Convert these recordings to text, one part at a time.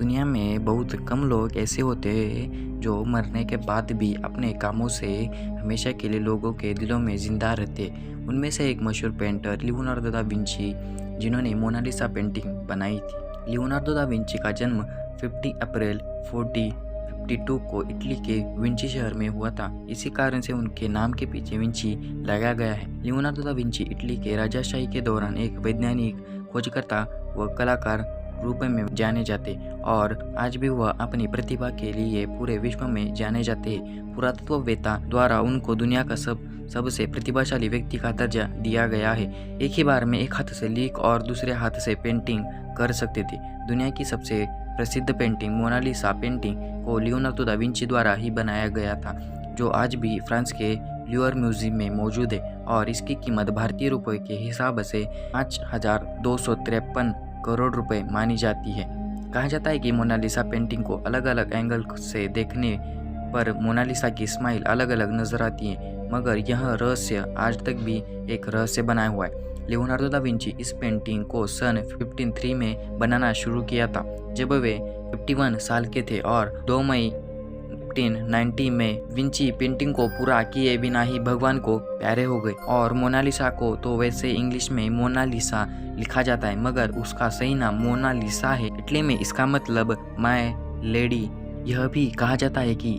दुनिया में बहुत कम लोग ऐसे होते हैं जो मरने के बाद भी अपने कामों से हमेशा के लिए लोगों के दिलों में जिंदा रहते। उनमें से एक मशहूर पेंटर लियोनार्दो दा विंची, जिन्होंने मोनालिसा पेंटिंग बनाई थी। लियोनार्दो दा विंची का जन्म 50 अप्रैल 1452 को इटली के विंची शहर में हुआ था। इसी कारण से उनके नाम के पीछे विंची लगाया गया है। लियोनार्दो दा विंची इटली के राजाशाही के दौरान एक वैज्ञानिक, खोजकर्ता व कलाकार रूप में जाने जाते और आज भी वह अपनी प्रतिभा के लिए पूरे विश्व में जाने जाते हैं। पुरातत्ववेत्ता द्वारा उनको दुनिया का सबसे प्रतिभाशाली व्यक्ति का दर्जा दिया गया है। एक ही बार में एक हाथ से लिख और दूसरे हाथ से पेंटिंग कर सकते थे। दुनिया की सबसे प्रसिद्ध पेंटिंग मोनालिसा पेंटिंग को लियोनार्दो दा विंची द्वारा ही बनाया गया था, जो आज भी फ्रांस के ल्यूवर म्यूजियम में मौजूद है और इसकी कीमत भारतीय रुपये के हिसाब से 5,253 करोड़ रुपए मानी जाती है। कहा जाता है कि मोनालिसा पेंटिंग को अलग अलग एंगल से देखने पर मोनालिसा की स्माइल अलग अलग नजर आती है, मगर यह रहस्य आज तक भी एक रहस्य बना हुआ है। लियोनार्दो दा विंची इस पेंटिंग को सन 1503 में बनाना शुरू किया था, जब वे 51 साल के थे, और 2 मई 1590 में विंची पेंटिंग को पूरा किए बिना ही भगवान को प्यारे हो गए। और मोनालिसा को तो वैसे इंग्लिश में मोनालिसा लिखा जाता है, मगर उसका सही नाम मोनालिसा है। इटली में इसका मतलब माय लेडी। यह भी कहा जाता है कि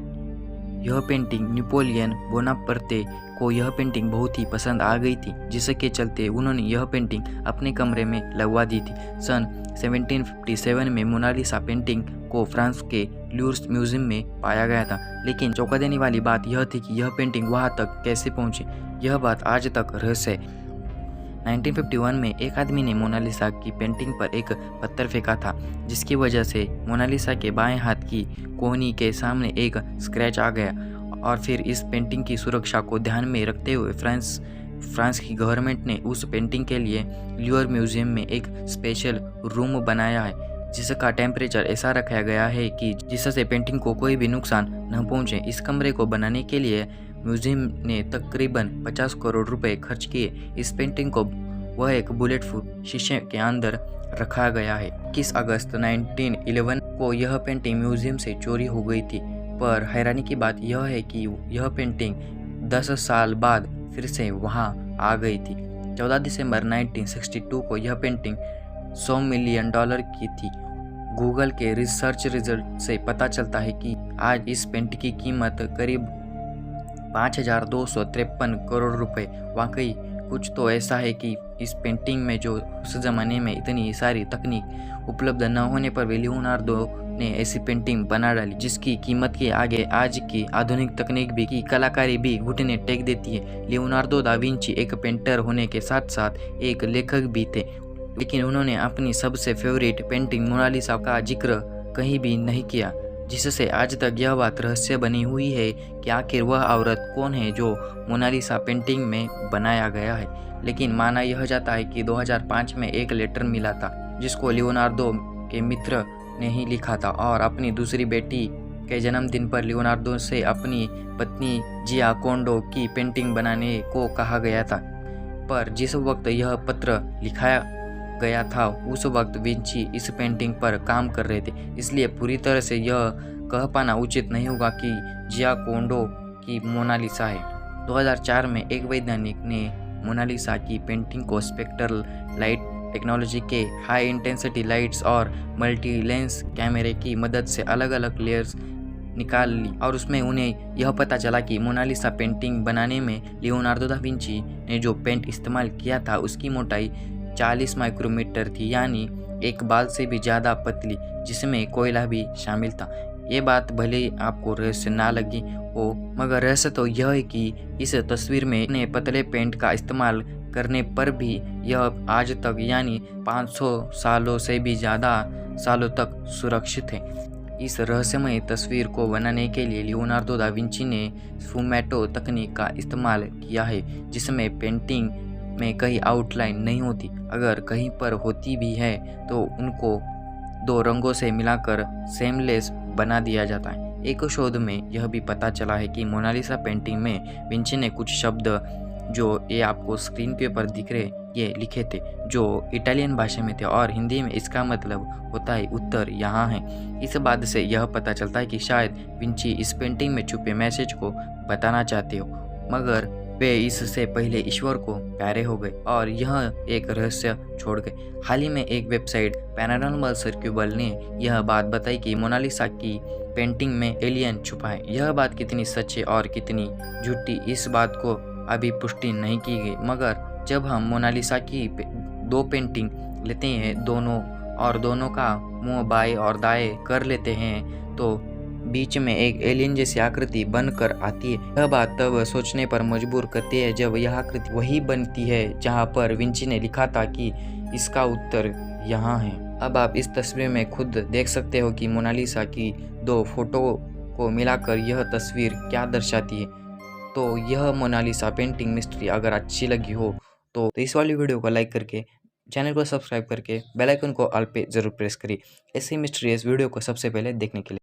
यह पेंटिंग नेपोलियन बोनापार्टे को यह पेंटिंग बहुत ही पसंद आ गई थी, जिसके चलते उन्होंने यह पेंटिंग अपने कमरे में लगवा दी थी। सन 1757 में मोनालिसा पेंटिंग को फ्रांस के लूर्स म्यूजियम में पाया गया था, लेकिन चौंका देने वाली बात यह थी कि यह पेंटिंग वहां तक कैसे पहुंची, यह बात आज तक रहस्य है। 1951 में एक आदमी ने मोनालिसा की पेंटिंग पर एक पत्थर फेंका था, जिसकी वजह से मोनालिसा के बाएं हाथ की कोहनी के सामने एक स्क्रैच आ गया। और फिर इस पेंटिंग की सुरक्षा को ध्यान में रखते हुए फ्रांस की गवर्नमेंट ने उस पेंटिंग के लिए ल्यूवर म्यूजियम में एक स्पेशल रूम बनाया है, जिसका टेम्परेचर ऐसा रखा गया है कि जिससे पेंटिंग को कोई भी नुकसान न पहुंचे। इस कमरे को बनाने के लिए म्यूजियम ने तकरीबन 50 करोड़ रुपए खर्च किए। इस पेंटिंग को वह एक बुलेट प्रूफ शीशे के अंदर रखा गया है। 21 अगस्त 1911 को यह पेंटिंग म्यूजियम से चोरी हो गई थी, पर हैरानी की बात यह है कि यह पेंटिंग 10 साल बाद फिर से वहां आ गई थी। 14 दिसंबर 1962 को यह पेंटिंग $100 मिलियन की थी। गूगल के रिसर्च रिजल्ट से पता चलता है कि आज इस पेंटिंग की कीमत करीब 5,253 करोड़ रुपए। वाकई कुछ तो ऐसा है कि इस पेंटिंग में जो उस जमाने में इतनी सारी तकनीक उपलब्ध न होने पर भी लियोनार्दो ने ऐसी पेंटिंग बना डाली, जिसकी कीमत के आगे आज की आधुनिक तकनीक भी की कलाकारी भी घुटने टेक देती है। लियोनार्दो दा विंची एक पेंटर होने के साथ साथ एक लेखक भी थे, लेकिन उन्होंने अपनी सबसे फेवरेट पेंटिंग मोनालिसा का जिक्र कहीं भी नहीं किया, जिससे आज तक यह बात रहस्य बनी हुई है कि आखिर वह औरत कौन है जो मोनालिसा पेंटिंग में बनाया गया है। लेकिन माना यह जाता है कि 2005 में एक लेटर मिला था, जिसको लियोनार्दो के मित्र ने ही लिखा था, और अपनी दूसरी बेटी के जन्मदिन पर लियोनार्दो से अपनी पत्नी जियाकोंडो की पेंटिंग बनाने को कहा गया था। पर जिस वक्त यह पत्र लिखाया गया था, उस वक्त विंची इस पेंटिंग पर काम कर रहे थे, इसलिए पूरी तरह से यह कह पाना उचित नहीं होगा कि जियाकोंडो की मोनालिसा है। 2004 में एक वैज्ञानिक ने मोनालिसा की पेंटिंग को स्पेक्ट्रल लाइट टेक्नोलॉजी के हाई इंटेंसिटी लाइट्स और मल्टी लेंस कैमरे की मदद से अलग अलग लेयर्स निकाल ली, और उसमें उन्हें यह पता चला कि मोनालिसा पेंटिंग बनाने में लियोनार्दो दा विंची ने जो पेंट इस्तेमाल किया था उसकी मोटाई 40 माइक्रोमीटर थी, यानी एक बाल से भी ज़्यादा पतली, जिसमें कोयला भी शामिल था। ये बात भले ही आपको रहस्य ना लगी हो, मगर रहस्य तो यह है कि इस तस्वीर में इतने पतले पेंट का इस्तेमाल करने पर भी यह आज तक यानी 500 सालों से भी ज़्यादा सालों तक सुरक्षित है। इस रहस्यमय तस्वीर को बनाने के लिए लियोनार्दो दा विंची ने स्फुमेटो तकनीक का इस्तेमाल किया है, जिसमें पेंटिंग में कहीं आउटलाइन नहीं होती। अगर कहीं पर होती भी है तो उनको 2 रंगों से मिलाकर सेमलेस बना दिया जाता है। एक शोध में यह भी पता चला है कि मोनालिसा पेंटिंग में विंची ने कुछ शब्द जो ये आपको स्क्रीन के ऊपर दिख रहे ये लिखे थे जो इटालियन भाषा में थे और हिंदी में इसका मतलब होता है उत्तर यहाँ है। इस बात से यह पता चलता है कि शायद विंची इस पेंटिंग में छुपे मैसेज को बताना चाहते हो, मगर वे इससे पहले ईश्वर को प्यारे हो गए और यह एक रहस्य छोड़ गए। हाल ही में एक वेबसाइट पैरानॉर्मल सर्क्यूबल ने यह बात बताई कि मोनालिसा की पेंटिंग में एलियन छुपा है। यह बात कितनी सच्ची और कितनी झूठी, इस बात को अभी पुष्टि नहीं की गई, मगर जब हम मोनालिसा की दो पेंटिंग लेते हैं दोनों का मुंह बाएं और दाएं कर लेते हैं तो बीच में एक एलियन जैसी आकृति बनकर आती है। यह बात तब सोचने पर मजबूर करती है जब यह आकृति वही बनती है जहां पर विंची ने लिखा था कि इसका उत्तर यहाँ है। अब आप इस तस्वीर में खुद देख सकते हो कि मोनालिसा की दो फोटो को मिलाकर यह तस्वीर क्या दर्शाती है। तो यह मोनालिसा पेंटिंग मिस्ट्री अगर अच्छी लगी हो तो इस वाली वीडियो को लाइक करके चैनल को सब्सक्राइब करके बेल आइकन को ऑल पे जरूर प्रेस करिए ऐसे मिस्टीरियस वीडियो को सबसे पहले देखने के लिए।